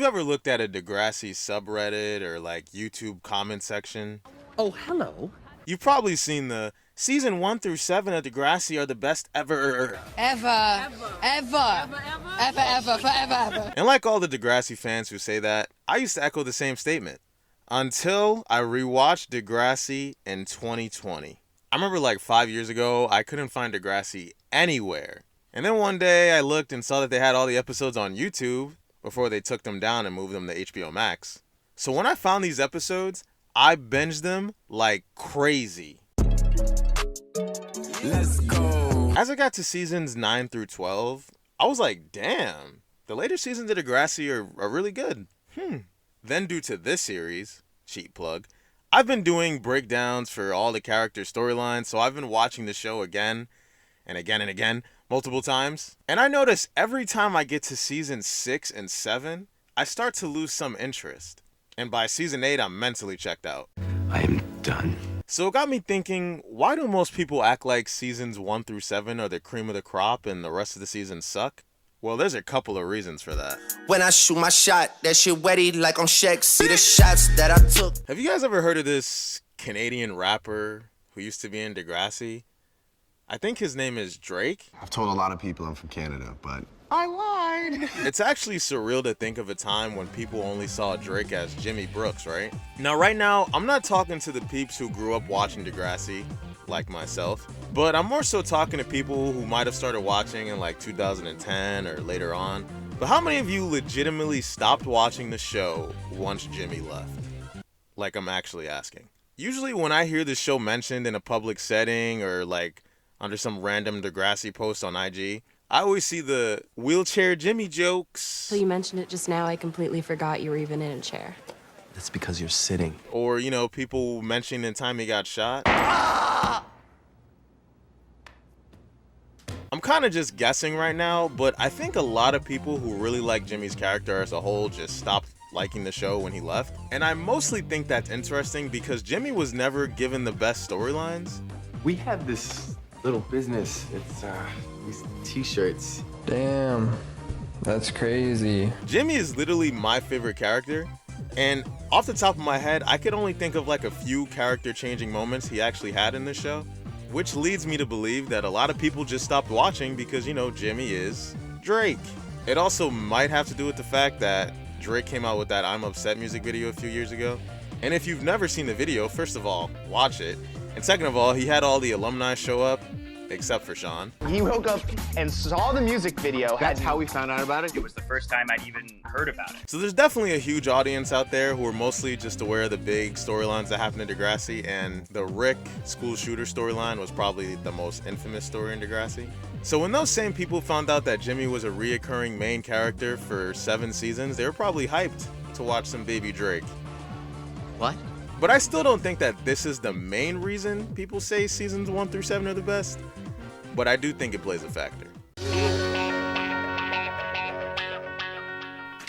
you've ever looked at a Degrassi subreddit or like YouTube comment section, Oh, hello. you've probably seen the season 1 through 7 of Degrassi are the best ever. Ever, forever. And like all the Degrassi fans who say that, I used to echo the same statement. Until I rewatched Degrassi in 2020. I remember like 5 years ago, I couldn't find Degrassi anywhere. And then one day I looked and saw that they had all the episodes on YouTube before they took them down and moved them to HBO Max. So when I found these episodes, I binged them like crazy. Let's go. As I got to seasons 9 through 12, I was like, damn, the later seasons of Degrassi are really good. Then due to this series, cheap plug, I've been doing breakdowns for all the character storylines, so I've been watching the show again and again and again, multiple times. And I notice every time I get to season 6 and 7, I start to lose some interest. And by season 8, I'm mentally checked out. I am done. So it got me thinking, why do most people act like seasons 1 through 7 are the cream of the crop and the rest of the seasons suck? Well, there's a couple of reasons for that. When I shoot my shot, that shit wetty like on Shaq. See the shots that I took. Have you guys ever heard of this Canadian rapper who used to be in Degrassi? I think his name is Drake. I've told a lot of people I'm from Canada, but I lied. It's actually surreal to think of a time when people only saw Drake as Jimmy Brooks, right? Now, right now, I'm not talking to the peeps who grew up watching Degrassi, like myself, but I'm more so talking to people who might have started watching in like 2010 or later on. But how many of you legitimately stopped watching the show once Jimmy left? Like, I'm actually asking. Usually when I hear the show mentioned in a public setting or like under some random Degrassi post on IG, I always see the wheelchair Jimmy jokes. So you mentioned it just now, I completely forgot you were even in a chair. that's because you're sitting. Or, you know, people mentioning the time he got shot. I'm kind of just guessing right now, but I think a lot of people who really like Jimmy's character as a whole just stopped liking the show when he left. And I mostly think that's interesting because Jimmy was never given the best storylines. We have this little business. It's these t-shirts. Damn, that's crazy. Jimmy is literally my favorite character, and off the top of my head, I could only think of like a few character changing moments he actually had in the show, which leads me to believe that a lot of people just stopped watching because, you know, Jimmy is Drake. It also might have to do with the fact that Drake came out with that I'm Upset music video a few years ago. And if you've never seen the video, first of all, watch it. And second of all, he had all the alumni show up, except for Sean. He woke up and saw the music video. That's how we found out about it. It was the first time I'd even heard about it. So there's definitely a huge audience out there who are mostly just aware of the big storylines that happened in Degrassi, and the Rick school shooter storyline was probably the most infamous story in Degrassi. So when those same people found out that Jimmy was a reoccurring main character for 7 seasons, they were probably hyped to watch some baby Drake. What? But I still don't think that this is the main reason people say seasons 1 through 7 are the best. But I do think it plays a factor.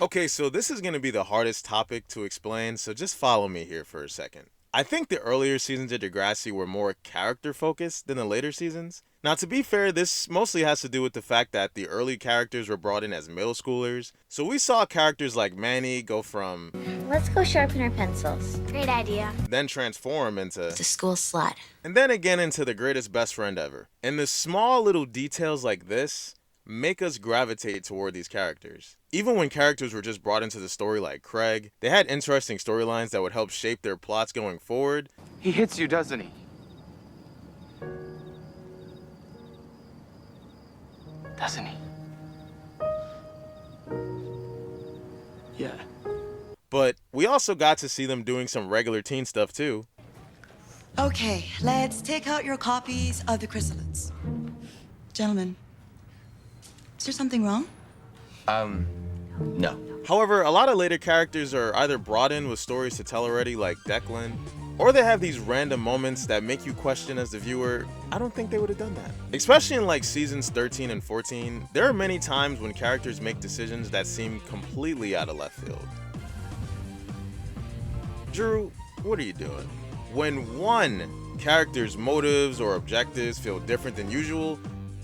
Okay, so this is going to be the hardest topic to explain, so just follow me here for a second. I think the earlier seasons of Degrassi were more character focused than the later seasons. Now, to be fair, this mostly has to do with the fact that the early characters were brought in as middle schoolers. So we saw characters like Manny go from Let's go sharpen our pencils. Great idea. then transform into The school slut. and then again into the greatest best friend ever. And the small little details like this make us gravitate toward these characters. Even when characters were just brought into the story like Craig, they had interesting storylines that would help shape their plots going forward. He hits you, doesn't he? Doesn't he? Yeah. But we also got to see them doing some regular teen stuff too. Okay, let's take out your copies of the chrysalids. Gentlemen, is there something wrong? No. However, a lot of later characters are either brought in with stories to tell already, like Declan, or they have these random moments that make you question as the viewer, I don't think they would have done that. Especially in like seasons 13 and 14, there are many times when characters make decisions that seem completely out of left field. Drew, what are you doing? When one character's motives or objectives feel different than usual,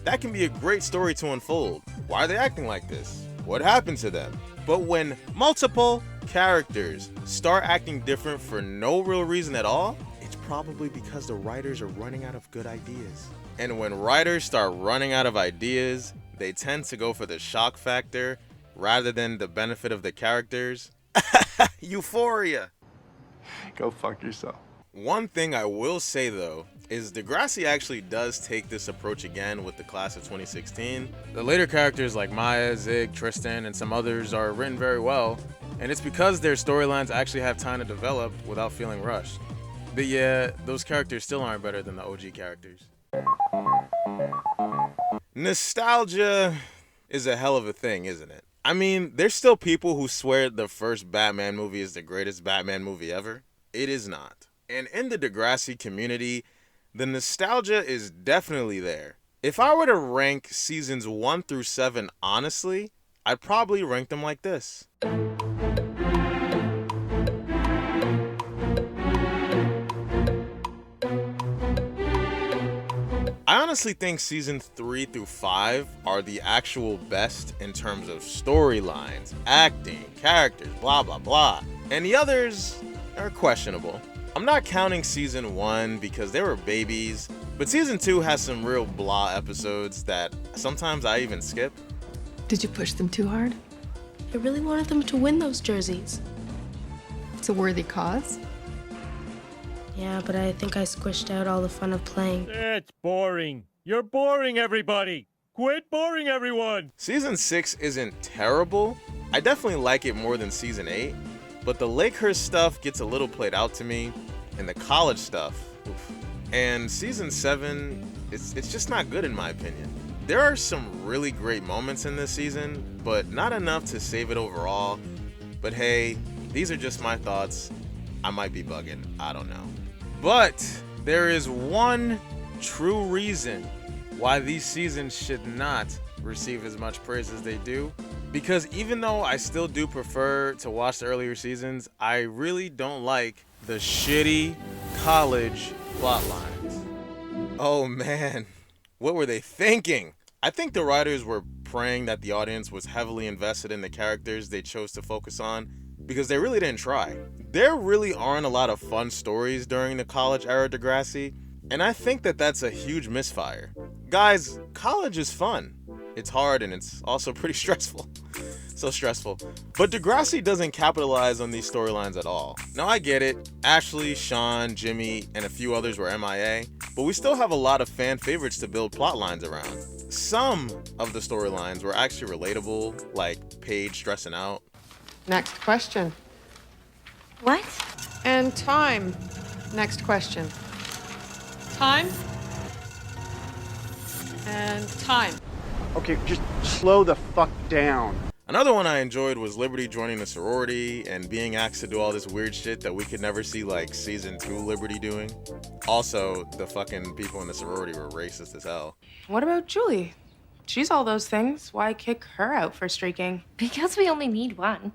that can be a great story to unfold. Why are they acting like this? what happened to them. But when multiple characters start acting different for no real reason at all, it's probably because the writers are running out of good ideas. And when writers start running out of ideas, they tend to go for the shock factor rather than the benefit of the characters. Euphoria. Go fuck yourself. One thing I will say though is Degrassi actually does take this approach again with the class of 2016. The later characters like Maya, Zig, Tristan, and some others are written very well, and it's because their storylines actually have time to develop without feeling rushed. But yeah, those characters still aren't better than the OG characters. Nostalgia is a hell of a thing, isn't it? I mean, there's still people who swear the first Batman movie is the greatest Batman movie ever. It is not. And in the Degrassi community, the nostalgia is definitely there. If I were to rank seasons 1 through 7 honestly, I'd probably rank them like this. I honestly think season 3 through 5 are the actual best in terms of storylines, acting, characters, blah blah blah. And the others are questionable. I'm not counting season 1 because they were babies, but season 2 has some real blah episodes that sometimes I even skip. Did you push them too hard? I really wanted them to win those jerseys. It's a worthy cause. Yeah, but I think I squished out all the fun of playing. It's boring. You're boring everybody. Quit boring everyone. Season 6 isn't terrible. I definitely like it more than season 8, but the Lakehurst stuff gets a little played out to me, and the college stuff, oof. And season 7, it's just not good in my opinion. There are some really great moments in this season, but not enough to save it overall. But hey, these are just my thoughts. I might be bugging, I don't know. But there is one true reason why these seasons should not receive as much praise as they do. Because even though I still do prefer to watch the earlier seasons, I really don't like the shitty college plotlines. Oh man, what were they thinking? I think the writers were praying that the audience was heavily invested in the characters they chose to focus on, because they really didn't try. There really aren't a lot of fun stories during the college era Degrassi, and I think that that's a huge misfire. Guys, college is fun. It's hard and it's also pretty stressful. So stressful. But Degrassi doesn't capitalize on these storylines at all. Now I get it, Ashley, Sean, Jimmy, and a few others were MIA, but we still have a lot of fan favorites to build plot lines around. Some of the storylines were actually relatable, like Paige stressing out. Next question. What? And time. Next question. Time. And time. Okay, just slow the fuck down. Another one I enjoyed was Liberty joining the sorority and being asked to do all this weird shit that we could never see like season 2 Liberty doing. Also, the fucking people in the sorority were racist as hell. What about Julie? She's all those things. Why kick her out for streaking? Because we only need one.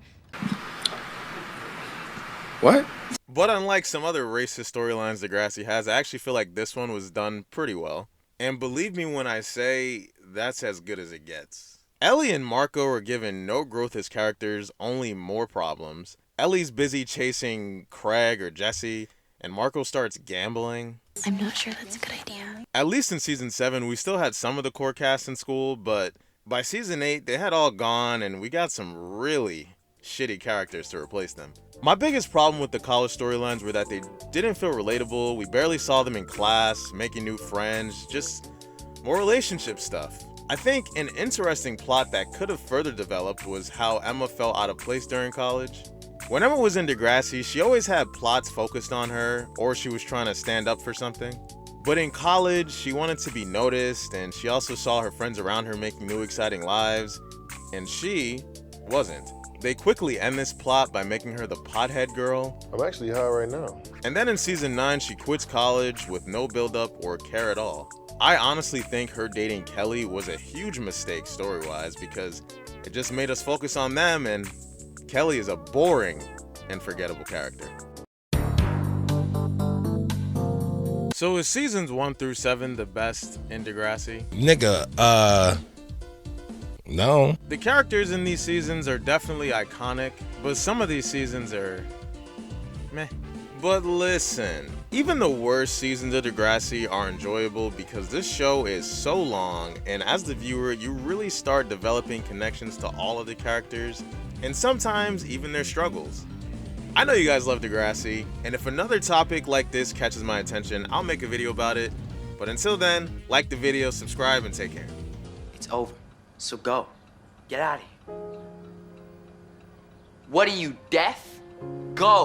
What? But unlike some other racist storylines Degrassi has, I actually feel like this one was done pretty well. And believe me when I say that's as good as it gets. Ellie and Marco are given no growth as characters, only more problems. Ellie's busy chasing Craig or Jesse, and Marco starts gambling. I'm not sure that's a good idea. At least in season 7, we still had some of the core cast in school, but by season 8, they had all gone, and we got some really shitty characters to replace them. My biggest problem with the college storylines were that they didn't feel relatable. We barely saw them in class, making new friends, just more relationship stuff. I think an interesting plot that could have further developed was how Emma felt out of place during college. When Emma was in Degrassi, she always had plots focused on her, or she was trying to stand up for something. But in college, she wanted to be noticed, and she also saw her friends around her making new exciting lives, and she wasn't. They quickly end this plot by making her the pothead girl. I'm actually high right now. And then in season 9, she quits college with no build-up or care at all. I honestly think her dating Kelly was a huge mistake story-wise because it just made us focus on them, and Kelly is a boring and forgettable character. So is seasons 1 through 7 the best in Degrassi? Nigga, No. The characters in these seasons are definitely iconic, but some of these seasons are meh. But listen, even the worst seasons of Degrassi are enjoyable because this show is so long, and as the viewer, you really start developing connections to all of the characters, and sometimes even their struggles. I know you guys love Degrassi, and if another topic like this catches my attention, I'll make a video about it. But until then, like the video, subscribe, and take care. It's over. So go. Get out of here. What are you, deaf? Go.